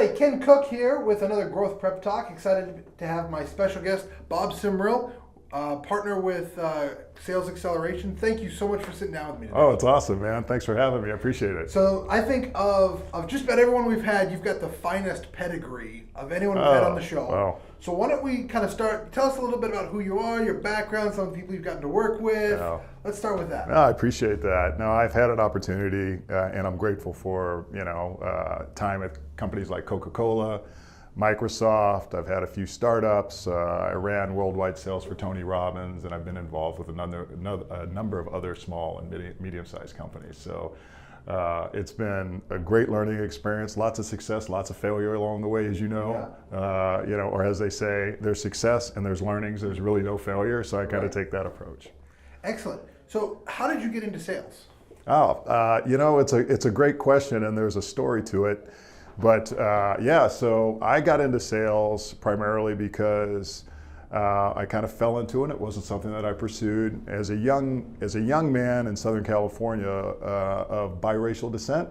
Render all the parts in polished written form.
everybody, Ken Cook here with another Growth Prep Talk. Excited to have my special guest, Bob Simril, partner with Sales Acceleration. Thank you so much for sitting down with me today. Oh, it's awesome, man. Thanks for having me. I appreciate it. So I think of just about everyone we've had, you've got the finest pedigree of anyone we've had on the show. Wow. So why don't we kind of start, tell us a little bit about who you are, your background, some of the people you've gotten to work with. Yeah. Let's start with that. No, I appreciate that. No, I've had an opportunity, and I'm grateful for time at companies like Coca-Cola, Microsoft. I've had a few startups. I ran worldwide sales for Tony Robbins, and I've been involved with a number of other small and medium-sized companies. So it's been a great learning experience. Lots of success, lots of failure along the way, as you know. Yeah. Or as they say, there's success and there's learnings. There's really no failure. So I kind of take that approach. Excellent. So how did you get into sales? It's a great question, and there's a story to it. But so I got into sales primarily because I kind of fell into it. It wasn't something that I pursued. As a young man in Southern California of biracial descent,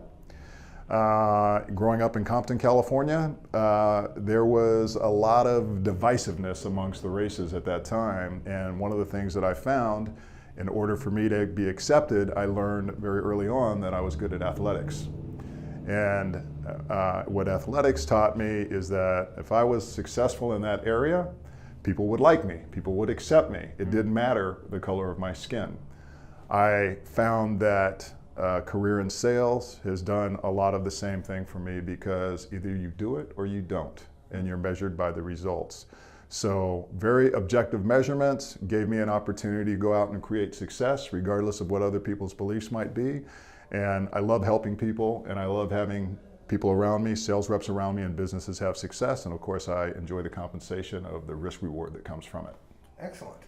growing up in Compton, California, there was a lot of divisiveness amongst the races at that time. And one of the things that I found, in order for me to be accepted, I learned very early on that I was good at athletics. And what athletics taught me is that if I was successful in that area, people would like me, people would accept me. It didn't matter the color of my skin. I found that career in sales has done a lot of the same thing for me, because either you do it or you don't, and you're measured by the results. So very objective measurements gave me an opportunity to go out and create success regardless of what other people's beliefs might be. And I love helping people, and I love having people around me, sales reps around me, and businesses have success. And of course, I enjoy the compensation of the risk reward that comes from it. Excellent.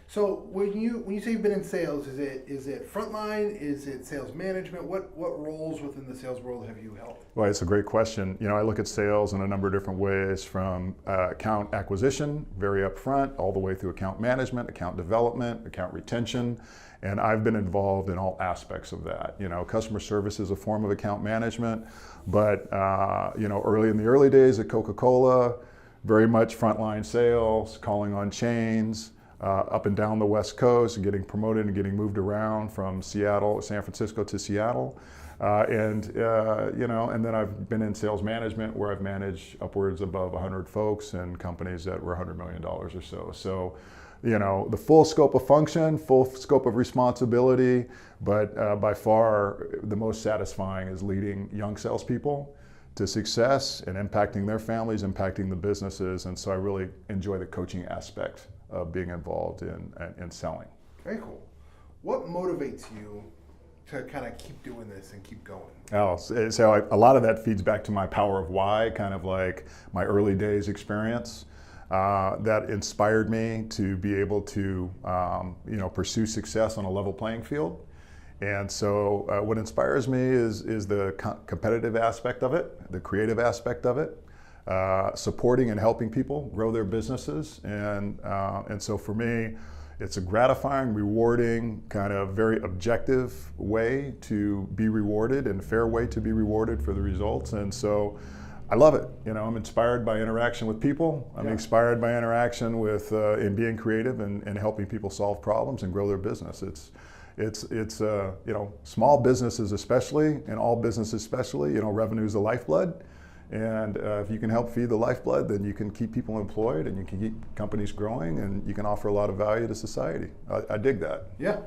So when you say you've been in sales, is it frontline? Is it sales management? What roles within the sales world have you held? Well, it's a great question. I look at sales in a number of different ways, from account acquisition, very upfront, all the way through account management, account development, account retention. And I've been involved in all aspects of that. Customer service is a form of account management, but early in the early days at Coca-Cola, very much frontline sales, calling on chains, up and down the West Coast, getting promoted and getting moved around from San Francisco to Seattle. And then I've been in sales management, where I've managed upwards above 100 folks in companies that were $100 million or so. So, the full scope of function, full scope of responsibility, but by far the most satisfying is leading young salespeople to success and impacting their families, impacting the businesses. And so I really enjoy the coaching aspect of being involved in selling. Very cool. What motivates you to kind of keep doing this and keep going? A lot of that feeds back to my power of why, kind of like my early days experience. That inspired me to be able to pursue success on a level playing field. And so what inspires me is the competitive aspect of it, the creative aspect of it, supporting and helping people grow their businesses. And so for me, it's a gratifying, rewarding, kind of very objective way to be rewarded, and a fair way to be rewarded for the results. And so I love it. I'm inspired by interaction with people. I'm inspired by interaction with in being creative and helping people solve problems and grow their business. It's small businesses especially, and all businesses especially, revenue is the lifeblood. And if you can help feed the lifeblood, then you can keep people employed, and you can keep companies growing, and you can offer a lot of value to society. I dig that. Yeah.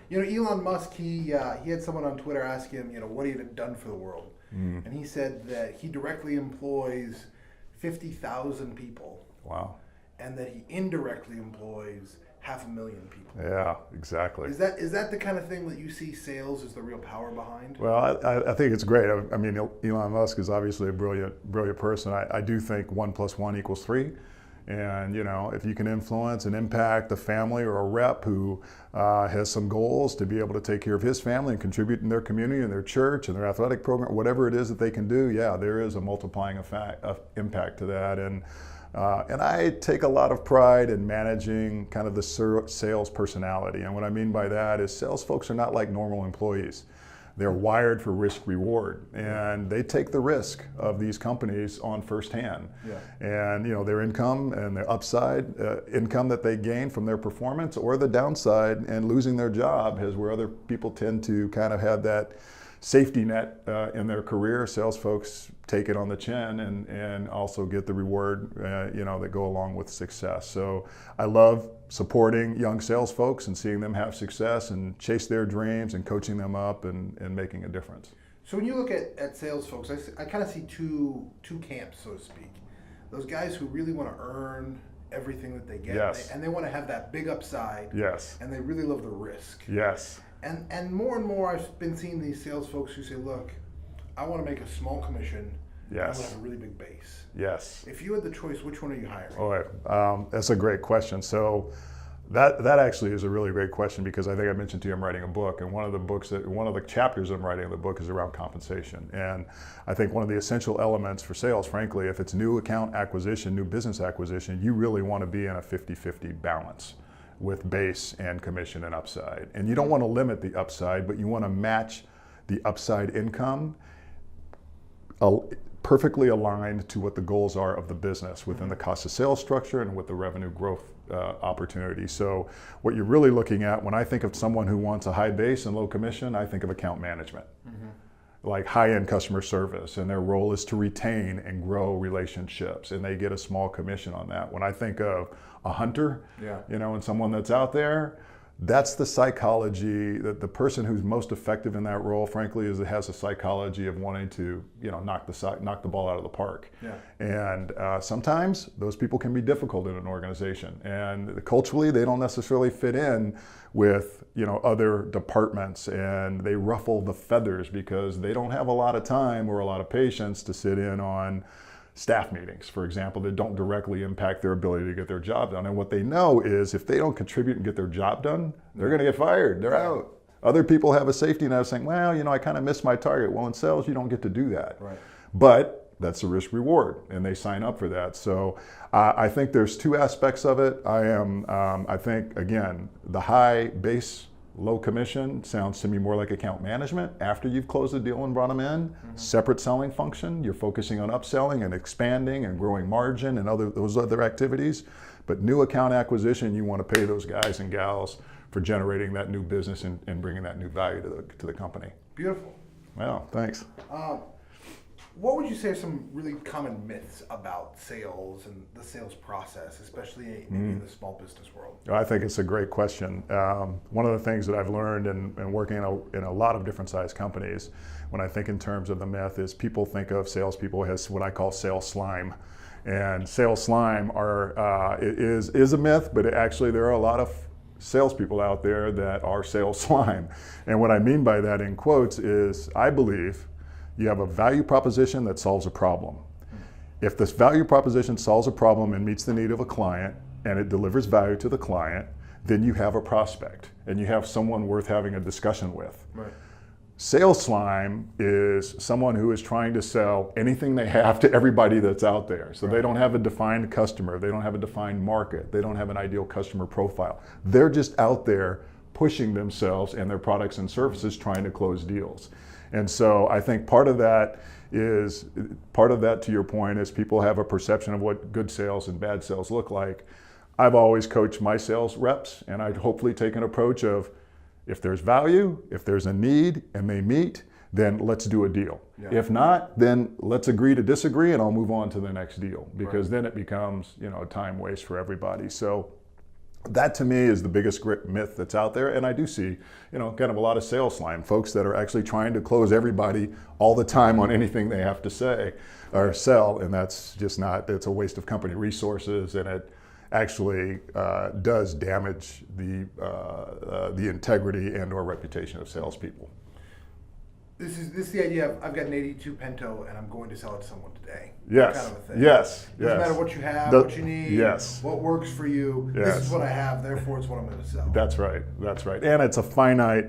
Elon Musk, he had someone on Twitter ask him, what he had done for the world. And he said that he directly employs 50,000 people. Wow. And that he indirectly employs 500,000 people. Yeah, exactly. Is that the kind of thing that you see sales as the real power behind? Well, I think it's great. I mean, Elon Musk is obviously a brilliant person. I do think 1 + 1 = 3. And if you can influence and impact a family or a rep who has some goals to be able to take care of his family and contribute in their community and their church and their athletic program, whatever it is that they can do, there is a multiplying impact to that. And I take a lot of pride in managing kind of the sales personality. And what I mean by that is sales folks are not like normal employees. They're wired for risk reward, and they take the risk of these companies on firsthand. Yeah. And their income and their upside income that they gain from their performance, or the downside and losing their job, is where other people tend to kind of have that safety net in their career. Sales folks take it on the chin and also get the reward that go along with success. So I love supporting young sales folks and seeing them have success and chase their dreams and coaching them up and making a difference. So when you look at sales folks, I kind of see two camps, so to speak. Those guys who really want to earn everything that they get, Yes. and they want to have that big upside, Yes. and they really love the risk. Yes. And more I've been seeing these sales folks who say, look, I want to make a small commission. Yes. I want to have a really big base. Yes. If you had the choice, which one are you hiring? All right. That's a great question. So that actually is a really great question, because I think I mentioned to you I'm writing a book, and one of the chapters I'm writing in the book is around compensation. And I think one of the essential elements for sales, frankly, if it's new account acquisition, new business acquisition, you really want to be in a 50-50 balance with base and commission and upside. And you don't want to limit the upside, but you want to match the upside income perfectly aligned to what the goals are of the business within the cost of sales structure and with the revenue growth opportunity. So what you're really looking at, when I think of someone who wants a high base and low commission, I think of account management. Like high-end customer service, and their role is to retain and grow relationships, and they get a small commission on that. When I think of a hunter, and someone that's out there, that's the psychology that the person who's most effective in that role, frankly, has a psychology of wanting to, knock the ball out of the park. Yeah. And sometimes those people can be difficult in an organization, and culturally they don't necessarily fit in with other departments, and they ruffle the feathers because they don't have a lot of time or a lot of patience to sit in on staff meetings, for example, that don't directly impact their ability to get their job done. And what they know is if they don't contribute and get their job done, they're going to get fired. They're out. Other people have a safety net saying, well, I kind of missed my target. Well, in sales, you don't get to do that. Right. But that's a risk reward, and they sign up for that. So I think there's two aspects of it. I think, again, the high base, low commission sounds to me more like account management. After you've closed the deal and brought them in, separate selling function. You're focusing on upselling and expanding and growing margin and those other activities. But new account acquisition, you want to pay those guys and gals for generating that new business and bringing that new value to the company. Beautiful. Well, thanks. What would you say are some really common myths about sales and the sales process, especially maybe in the small business world? I think it's a great question. One of the things that I've learned in working in a lot of different size companies, when I think in terms of the myth, is people think of salespeople as what I call sales slime. And sales slime is a myth, but actually there are a lot of salespeople out there that are sales slime. And what I mean by that in quotes is, I believe you have a value proposition that solves a problem. If this value proposition solves a problem and meets the need of a client, and it delivers value to the client, then you have a prospect and you have someone worth having a discussion with. Right. Sales slime is someone who is trying to sell anything they have to everybody that's out there. So they don't have a defined customer, they don't have a defined market, they don't have an ideal customer profile. They're just out there pushing themselves and their products and services, trying to close deals. And so I think part of that, to your point, is people have a perception of what good sales and bad sales look like. I've always coached my sales reps, and I'd hopefully take an approach of, if there's value, if there's a need and they meet, then let's do a deal. Yeah. If not, then let's agree to disagree and I'll move on to the next deal, because then it becomes, a time waste for everybody. So that to me is the biggest myth that's out there. And I do see, kind of a lot of sales slime, folks that are actually trying to close everybody all the time on anything they have to say or sell. And that's just not, it's a waste of company resources, and it actually does damage the integrity and or reputation of salespeople. This is the idea of, I've got an 82 Pinto and I'm going to sell it to someone today. Yes. Kind of a thing. Yes. Doesn't matter what you have, what you need, what works for you. Yes. This is what I have, therefore it's what I'm going to sell. That's right. That's right. And it's a finite,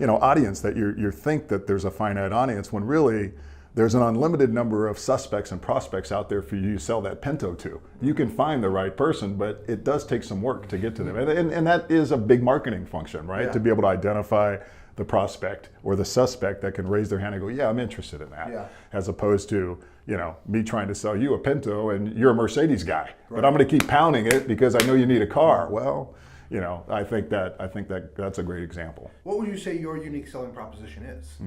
audience that you think that there's a finite audience, when really there's an unlimited number of suspects and prospects out there for you to sell that Pinto to. You can find the right person, but it does take some work to get to them. And that is a big marketing function, right? Yeah. To be able to identify the prospect or the suspect that can raise their hand and go, yeah, I'm interested in that, Yeah. as opposed to, me trying to sell you a Pinto and you're a Mercedes guy, Right. but I'm going to keep pounding it because I know you need a car. Well, I think that's a great example. What would you say your unique selling proposition is?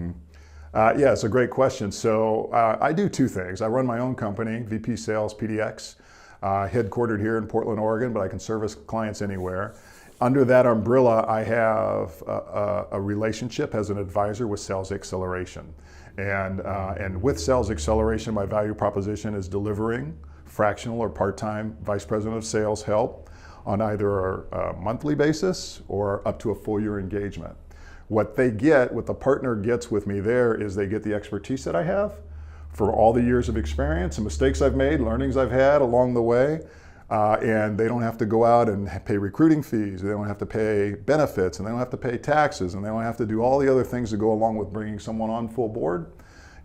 Yeah, it's a great question. So I do two things. I run my own company, VP Sales PDX, headquartered here in Portland, Oregon, but I can service clients anywhere. Under that umbrella, I have a relationship as an advisor with Sales Acceleration. And with Sales Acceleration, my value proposition is delivering fractional or part-time vice president of sales help on either a monthly basis or up to a full year engagement. What the partner gets with me there is they get the expertise that I have for all the years of experience and mistakes I've made, learnings I've had along the way. And they don't have to go out and pay recruiting fees, they don't have to pay benefits, and they don't have to pay taxes, and they don't have to do all the other things that go along with bringing someone on full board.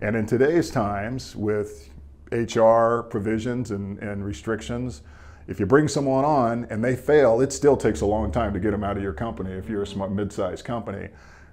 And in today's times, with HR provisions and restrictions, if you bring someone on and they fail, it still takes a long time to get them out of your company if you're a small mid-sized company.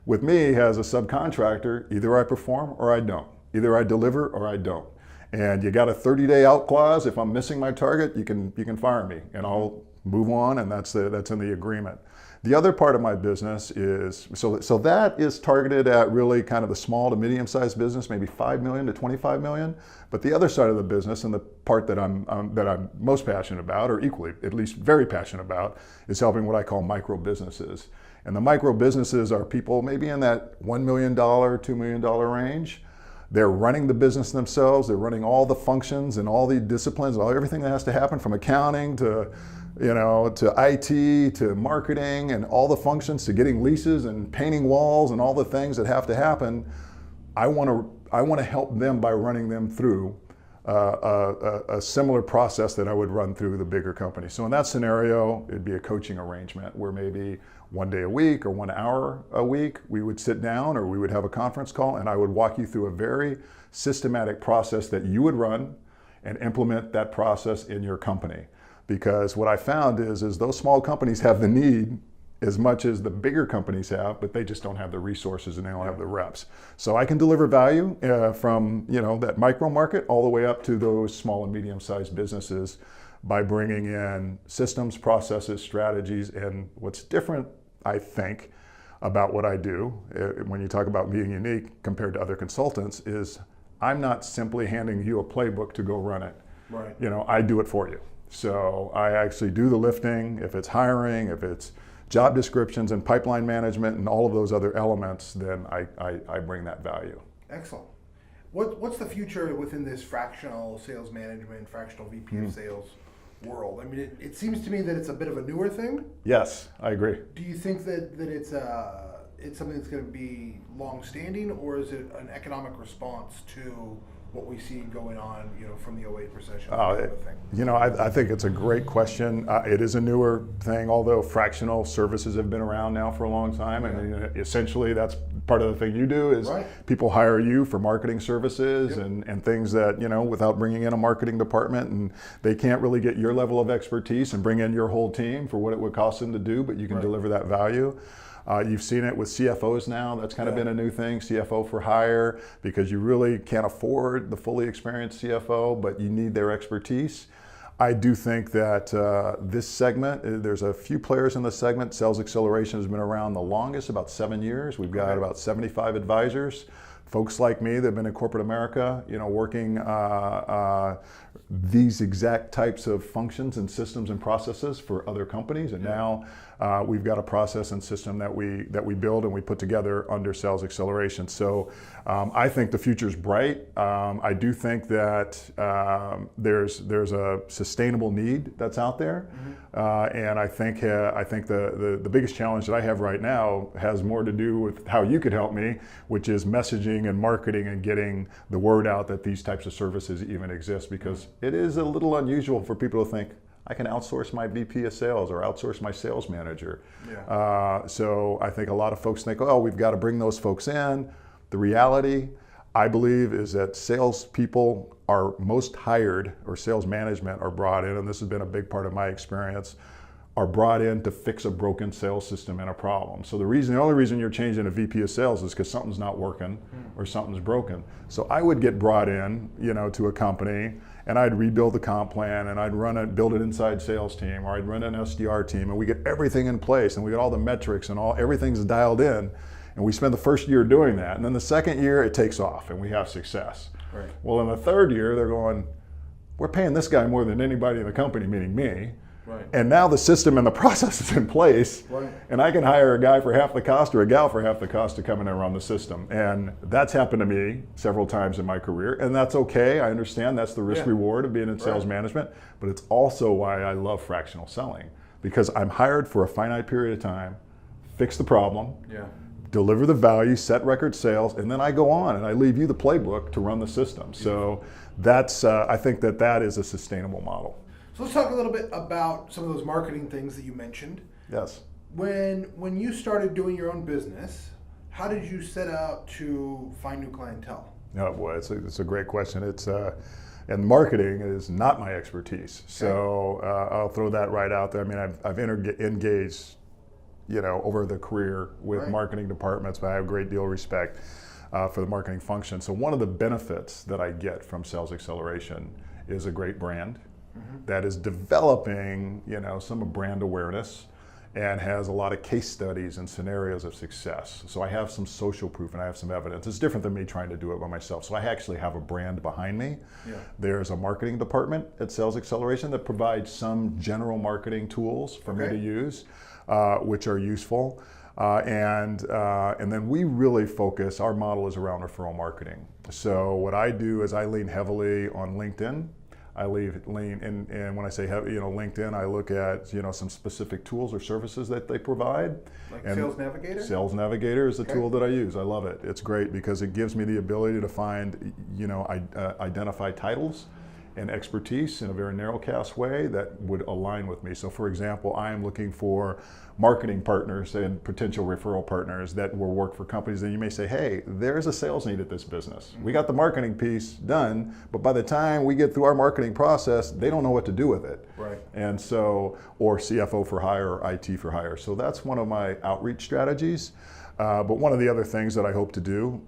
With me as a subcontractor, either I perform or I don't. Either I deliver or I don't. And you got a 30-day out clause. If I'm missing my target, you can fire me, and I'll move on, and that's in the agreement. The other part of my business is so that is targeted at really kind of the small to medium-sized business, maybe 5 million to 25 million. But the other side of the business, and the part that I'm most passionate about, or equally, at least very passionate about, is helping what I call micro businesses. And the micro businesses are people maybe in that $1 million, $2 million range. They're running the business themselves. They're running all the functions and all the disciplines, everything that has to happen from accounting to IT to marketing and all the functions to getting leases and painting walls and all the things that have to happen. I want to help them by running them through a similar process that I would run through the bigger company. So in that scenario, it'd be a coaching arrangement where maybe 1 day a week or 1 hour a week, we would sit down or we would have a conference call, and I would walk you through a very systematic process that you would run and implement that process in your company. Because what I found is those small companies have the need as much as the bigger companies have, but they just don't have the resources and they don't have the reps. So I can deliver value from that micro market all the way up to those small and medium-sized businesses by bringing in systems, processes, strategies. And what's different, I think, about what I do when you talk about being unique compared to other consultants is I'm not simply handing you a playbook to go run it. Right. I do it for you. So I actually do the lifting. If it's hiring, if it's job descriptions and pipeline management and all of those other elements, then I bring that value. Excellent. What's the future within this fractional sales management, fractional VP of sales world? I mean, it seems to me that it's a bit of a newer thing. Yes, I agree. Do you think that it's something that's going to be long-standing, or is it an economic response to what we see going on, from the '08 recession? I think it's a great question. It is a newer thing, although fractional services have been around now for a long time. Yeah. And essentially, that's part of the thing you do is people hire you for marketing services and things that, without bringing in a marketing department, and they can't really get your level of expertise and bring in your whole team for what it would cost them to do, but you can deliver that value. You've seen it with CFOs now. That's kind of been a new thing, CFO for hire, because you really can't afford the fully experienced CFO, but you need their expertise. I do think that this segment, there's a few players in this segment. Sales Acceleration has been around the longest, about 7 years. We've got about 75 advisors. Folks like me that have been in corporate America, working these exact types of functions and systems and processes for other companies, and now we've got a process and system that we build and we put together under Sales Acceleration. So I think the future's bright. I do think that there's a sustainable need that's out there, and I think the biggest challenge that I have right now has more to do with how you could help me, which is messaging and marketing and getting the word out that these types of services even exist, because it is a little unusual for people to think, I can outsource my VP of sales or outsource my sales manager. So I think a lot of folks think, we've got to bring those folks in. The reality, I believe, is that salespeople are most hired, or sales management are brought in, and this has been a big part of my experience, are brought in to fix a broken sales system and a problem. So the only reason you're changing a VP of sales is because something's not working or something's broken. So I would get brought in, to a company, and I'd rebuild the comp plan, and I'd build an inside sales team, or I'd run an SDR team, and we get everything in place, and we get all the metrics and everything's dialed in, and we spend the first year doing that, and then the second year it takes off, and we have success. Right. Well, in the third year, they're going, we're paying this guy more than anybody in the company, meaning me. Right. And now the system and the process is in place, right. and I can hire a guy for half the cost or a gal for half the cost to come in and run the system. And that's happened to me several times in my career, and that's okay. I understand that's the risk reward of being in sales management, but it's also why I love fractional selling, because I'm hired for a finite period of time, fix the problem, deliver the value, set record sales, and then I go on and I leave you the playbook to run the system. So that's, I think that is a sustainable model. So let's talk a little bit about some of those marketing things that you mentioned. Yes. When you started doing your own business, how did you set out to find new clientele? Oh boy, it's a great question. And marketing is not my expertise. So I'll throw that right out there. I mean, I've engaged, over the career with marketing departments, but I have a great deal of respect for the marketing function. So one of the benefits that I get from Sales Acceleration is a great brand that is developing, some brand awareness and has a lot of case studies and scenarios of success. So I have some social proof and I have some evidence. It's different than me trying to do it by myself. So I actually have a brand behind me. Yeah. There's a marketing department at Sales Acceleration that provides some general marketing tools for me to use, which are useful. And then we really focus, our model is around referral marketing. So what I do is I lean heavily on LinkedIn. And when I say LinkedIn, I look at some specific tools or services that they provide. Like Sales Navigator? Sales Navigator is a tool that I use. I love it. It's great because it gives me the ability to find, identify titles and expertise in a very narrowcast way that would align with me. So for example, I am looking for marketing partners and potential referral partners that will work for companies that you may say, hey, there's a sales need at this business. We got the marketing piece done, but by the time we get through our marketing process, they don't know what to do with it. Right. And so, or CFO for hire or IT for hire. So that's one of my outreach strategies. But one of the other things that I hope to do,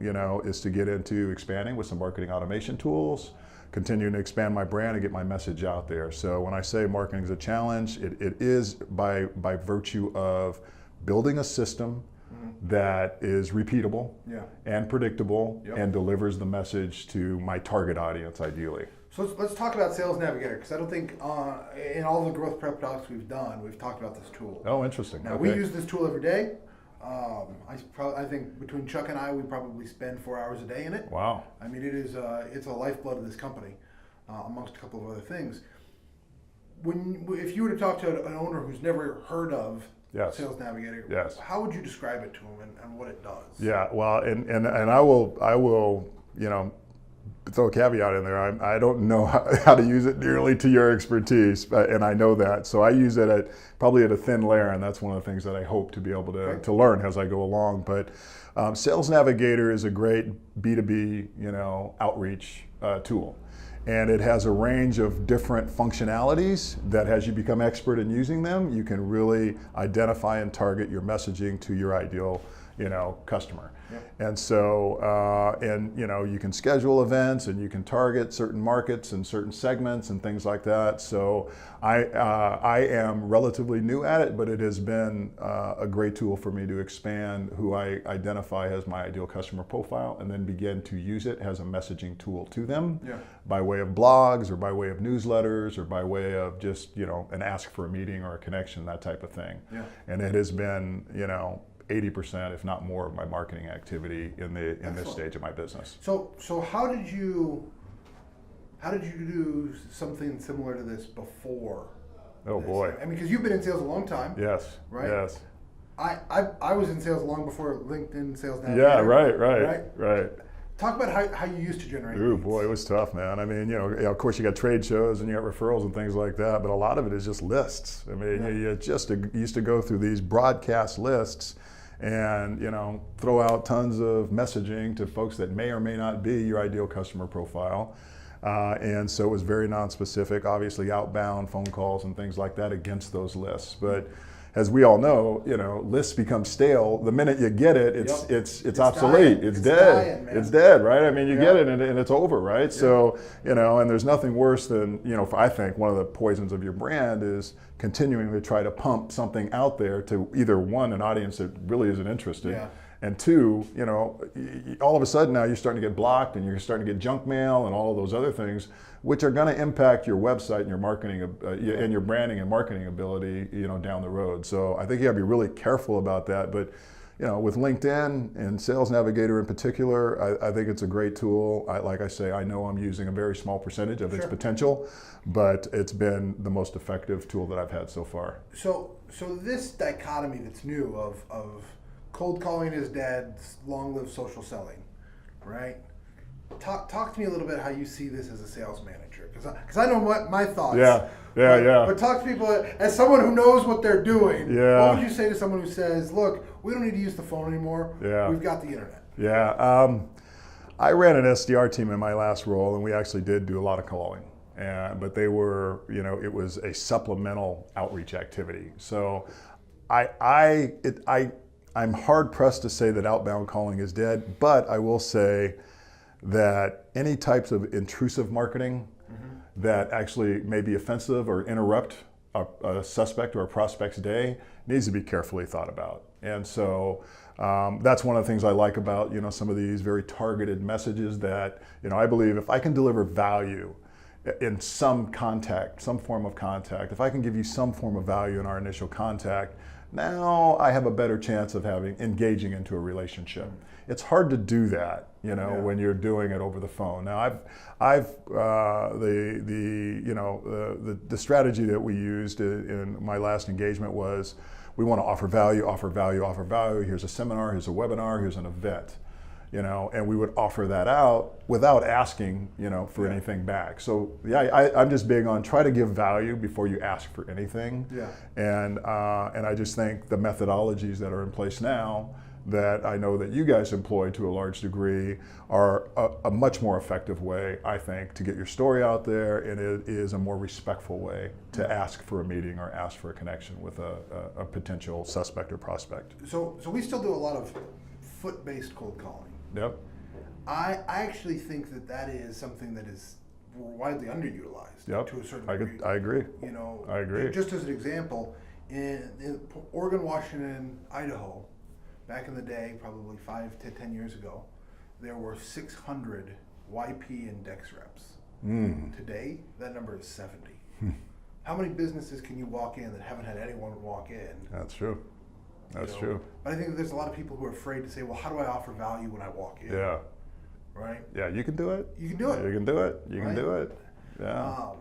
is to get into expanding with some marketing automation tools, continuing to expand my brand and get my message out there. So when I say marketing is a challenge, it is by virtue of building a system that is repeatable and predictable and delivers the message to my target audience ideally. So let's talk about Sales Navigator, because I don't think in all the growth prep talks we've done, we've talked about this tool. Oh, interesting. Now, we use this tool every day. I think between Chuck and I, we probably spend 4 hours a day in it. Wow. I mean, it's a lifeblood of this company, amongst a couple of other things. If you were to talk to an owner who's never heard of Sales Navigator, how would you describe it to them and what it does? Yeah, well, and I will throw a caveat in there. I don't know how to use it nearly to your expertise, and I know that. So I use it probably at a thin layer, and that's one of the things that I hope to be able to learn as I go along. But Sales Navigator is a great B2B, outreach tool. And it has a range of different functionalities that as you become expert in using them, you can really identify and target your messaging to your ideal customer. Yep. And so, you can schedule events and you can target certain markets and certain segments and things like that. So I am relatively new at it, but it has been a great tool for me to expand who I identify as my ideal customer profile and then begin to use it as a messaging tool to them by way of blogs or by way of newsletters or by way of just, an ask for a meeting or a connection, that type of thing. Yeah. And it has been, 80%, if not more, of my marketing activity in this stage of my business. So how did you do something similar to this before? Oh boy! I mean, because you've been in sales a long time. Yes. Right. Yes. I was in sales long before LinkedIn Sales Navigator. Yeah. Right. Talk about how you used to generate leads. Ooh, boy, it was tough, man. I mean, of course you got trade shows and you got referrals and things like that, but a lot of it is just lists. I mean, you used to go through these broadcast lists and throw out tons of messaging to folks that may or may not be your ideal customer profile. And so it was very non-specific, obviously outbound phone calls and things like that against those lists. But as we all know, lists become stale. The minute you get it, it's obsolete. Dying. It's dead. Dying, man. It's dead, right? I mean, you get it and it's over, right? Yeah. So, and there's nothing worse than, I think one of the poisons of your brand is continuing to try to pump something out there to either one, an audience that really isn't interested. Yeah. And two, all of a sudden now you're starting to get blocked and you're starting to get junk mail and all of those other things, which are going to impact your website and your marketing and your branding and marketing ability, down the road. So I think you got to be really careful about that. But, with LinkedIn and Sales Navigator in particular, I think it's a great tool. Like I say, I know I'm using a very small percentage of its potential, but it's been the most effective tool that I've had so far. So this dichotomy that's new of cold calling is dead, long live social selling, right? Talk to me a little bit how you see this as a sales manager, because I know what my thoughts. Yeah. But talk to people as someone who knows what they're doing. Yeah. What would you say to someone who says, "Look, we don't need to use the phone anymore. Yeah. We've got the internet." Yeah. I ran an SDR team in my last role, and we actually did do a lot of calling. But they were, it was a supplemental outreach activity. So I'm hard pressed to say that outbound calling is dead, but I will say that any types of intrusive marketing that actually may be offensive or interrupt a suspect or a prospect's day needs to be carefully thought about. And so that's one of the things I like about some of these very targeted messages that I believe if I can deliver value in some form of contact, if I can give you some form of value in our initial contact, now I have a better chance of engaging into a relationship. It's hard to do that, when you're doing it over the phone. Now, the strategy that we used in my last engagement was we want to offer value, offer value, offer value. Here's a seminar, here's a webinar, here's an event, and we would offer that out without asking, for anything back. So I'm just big on try to give value before you ask for anything. Yeah. And I just think the methodologies that are in place now that I know that you guys employ to a large degree are a much more effective way, I think, to get your story out there, and it is a more respectful way to ask for a meeting or ask for a connection with a potential suspect or prospect. So we still do a lot of foot-based cold calling. Yep. I actually think that is something that is widely underutilized to a certain degree. I agree. I agree. Just as an example, in Oregon, Washington, Idaho, back in the day, probably 5 to 10 years ago, there were 600 YP and Dex reps. Today, that number is 70. How many businesses can you walk in that haven't had anyone walk in? That's true. That's true. But I think that there's a lot of people who are afraid to say, well, how do I offer value when I walk in? Yeah. Right? Yeah, you can do it. You can do it. You can do it. You can do it. Yeah.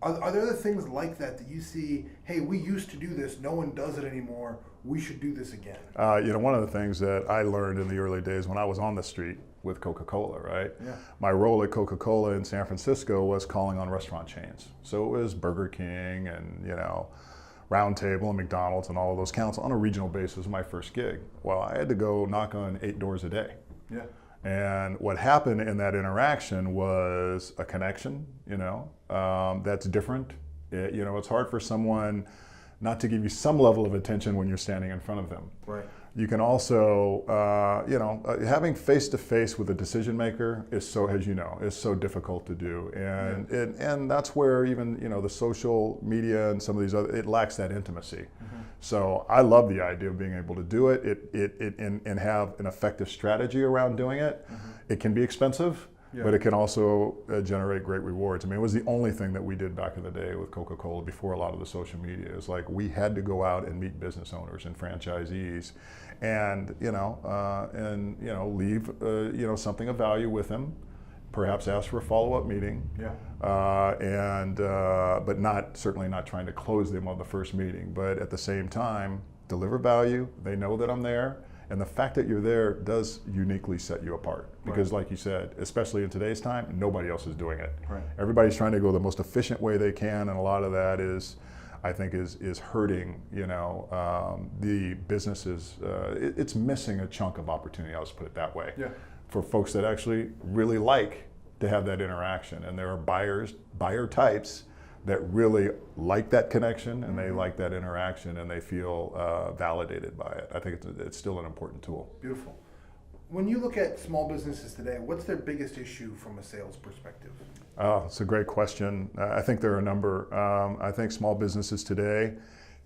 Are there other things like that you see, hey, we used to do this, no one does it anymore, we should do this again? One of the things that I learned in the early days when I was on the street with Coca-Cola, right? Yeah. My role at Coca-Cola in San Francisco was calling on restaurant chains. So it was Burger King and, Round Table and McDonald's and all of those counts on a regional basis, my first gig. Well, I had to go knock on 8 doors a day. Yeah. And what happened in that interaction was a connection, that's different. It's hard for someone not to give you some level of attention when you're standing in front of them. Right. You can also, having face-to-face with a decision maker is so difficult to do. And that's where even, the social media and some of these it lacks that intimacy. So I love the idea of being able to do it and have an effective strategy around doing it. It can be expensive, but it can also generate great rewards. I mean, it was the only thing that we did back in the day with Coca-Cola before a lot of the social media. It's like we had to go out and meet business owners and franchisees and, leave, something of value with them. Perhaps ask for a follow-up meeting, but certainly not trying to close them on the first meeting. But at the same time, deliver value. They know that I'm there, and the fact that you're there does uniquely set you apart. Because, like you said, especially in today's time, nobody else is doing it. Right. Everybody's trying to go the most efficient way they can, and a lot of that is hurting. The businesses. It's missing a chunk of opportunity. I'll just put it that way. Yeah. For folks that actually really like to have that interaction. And there are buyer types that really like that connection, and they like that interaction, and they feel validated by it. I think it's still an important tool. Beautiful. When you look at small businesses today, what's their biggest issue from a sales perspective? Oh, it's a great question. I think there are a number. I think small businesses today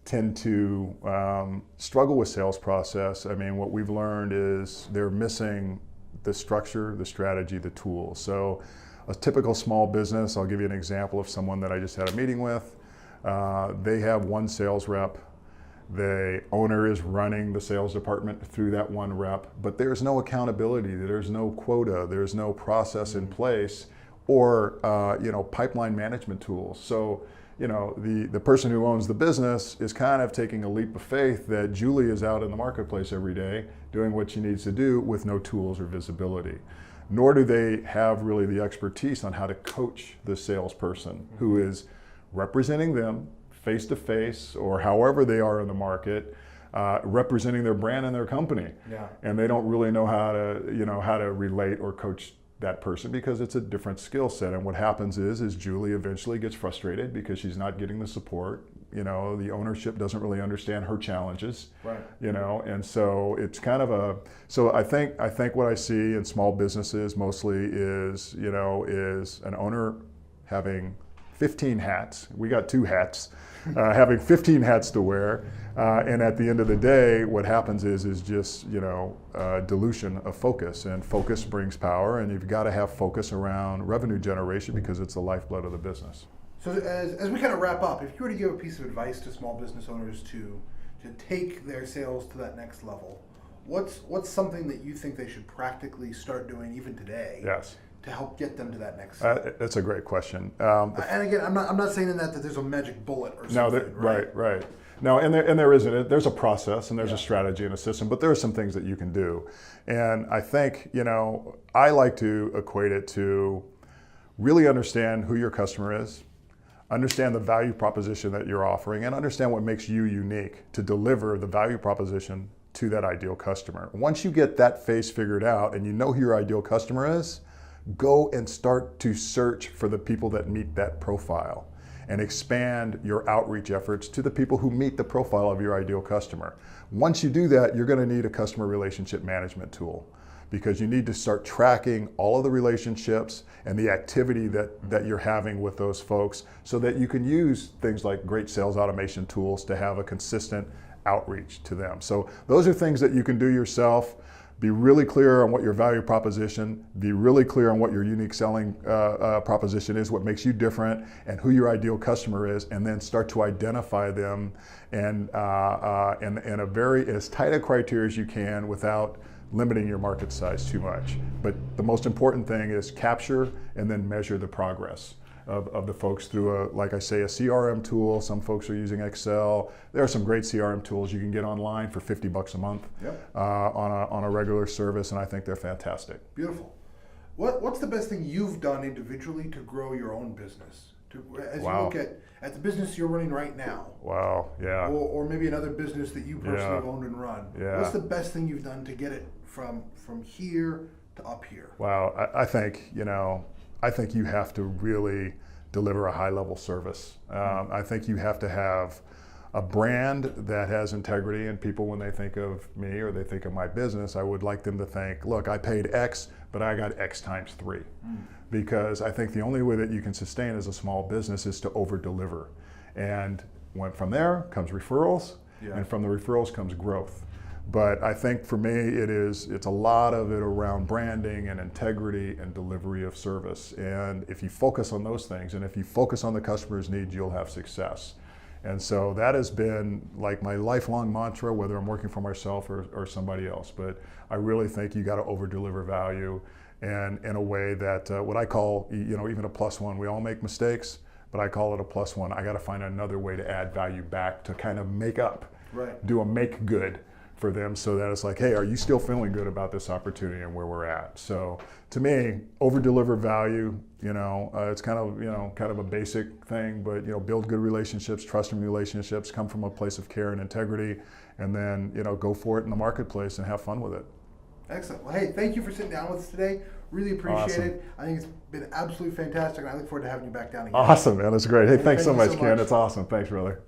tend to struggle with sales process. I mean, what we've learned is they're missing the structure, the strategy, the tools. So a typical small business, I'll give you an example of someone that I just had a meeting with. They have one sales rep. The owner is running the sales department through that one rep, but there's no accountability, there's no quota, there's no process in place, or pipeline management tools. So the person who owns the business is kind of taking a leap of faith that Julie is out in the marketplace every day doing what she needs to do with no tools or visibility. Nor do they have really the expertise on how to coach the salesperson who is representing them face to face or however they are in the market, representing their brand and their company. Yeah. And they don't really know how to relate or coach that person because it's a different skill set. And what happens is Julie eventually gets frustrated because she's not getting the support. The ownership doesn't really understand her challenges. Right. And so it's kind of so I think what I see in small businesses mostly is an owner having 15 hats. We got 2 hats, having 15 hats to wear. And at the end of the day, what happens is just, dilution of focus, and focus brings power, and you've got to have focus around revenue generation because it's the lifeblood of the business. So as we kind of wrap up, if you were to give a piece of advice to small business owners to take their sales to that next level, what's something that you think they should practically start doing even today? Yes. To help get them to that next level? That's a great question. And again, I'm not saying in that there's a magic bullet or something. No, right. No, and there isn't. There's a process and there's a strategy and a system, but there are some things that you can do. And I think, I like to equate it to really understand who your customer is, understand the value proposition that you're offering, and understand what makes you unique to deliver the value proposition to that ideal customer. Once you get that phase figured out and you know who your ideal customer is, go and start to search for the people that meet that profile and expand your outreach efforts to the people who meet the profile of your ideal customer. Once you do that, you're going to need a customer relationship management tool because you need to start tracking all of the relationships and the activity that you're having with those folks so that you can use things like great sales automation tools to have a consistent outreach to them. So those are things that you can do yourself. Be really clear on what your value proposition, be really clear on what your unique selling proposition is, what makes you different, and who your ideal customer is, and then start to identify them and in a very as tight a criteria as you can without limiting your market size too much. But the most important thing is capture and then measure the progress of the folks through like I say, a CRM tool. Some folks are using Excel. There are some great CRM tools you can get online for $50 a month. Yep. On a regular service, and I think they're fantastic. Beautiful. What's the best thing you've done individually to grow your own business? As you look at the business you're running right now. Wow, yeah. Or maybe another business that you personally have owned and run. Yeah. What's the best thing you've done to get it from here to up here? Wow, I think you have to really deliver a high-level service. I think you have to have a brand that has integrity, and people, when they think of me or they think of my business, I would like them to think, look, I paid X, but I got X times 3. Because I think the only way that you can sustain as a small business is to over-deliver. And from there comes referrals, and from the referrals comes growth. But I think for me, it's a lot of it around branding and integrity and delivery of service. And if you focus on those things, and if you focus on the customer's needs, you'll have success. And so that has been like my lifelong mantra, whether I'm working for myself or somebody else. But I really think you got to over-deliver value, and in a way that what I call, even a +1. We all make mistakes, but I call it a +1. I got to find another way to add value back to kind of make up, do a make good for them, so that it's like, hey, are you still feeling good about this opportunity and where we're at? So to me, over-deliver value, it's kind of a basic thing, but build good relationships, trusting relationships, come from a place of care and integrity, and then go for it in the marketplace and have fun with it. Excellent. Well, hey, thank you for sitting down with us today. Really appreciate it. I think it's been absolutely fantastic, and I look forward to having you back down again. Awesome, man. That's great. Hey, thanks so thank you much, so Ken. much. It's awesome. Thanks, brother.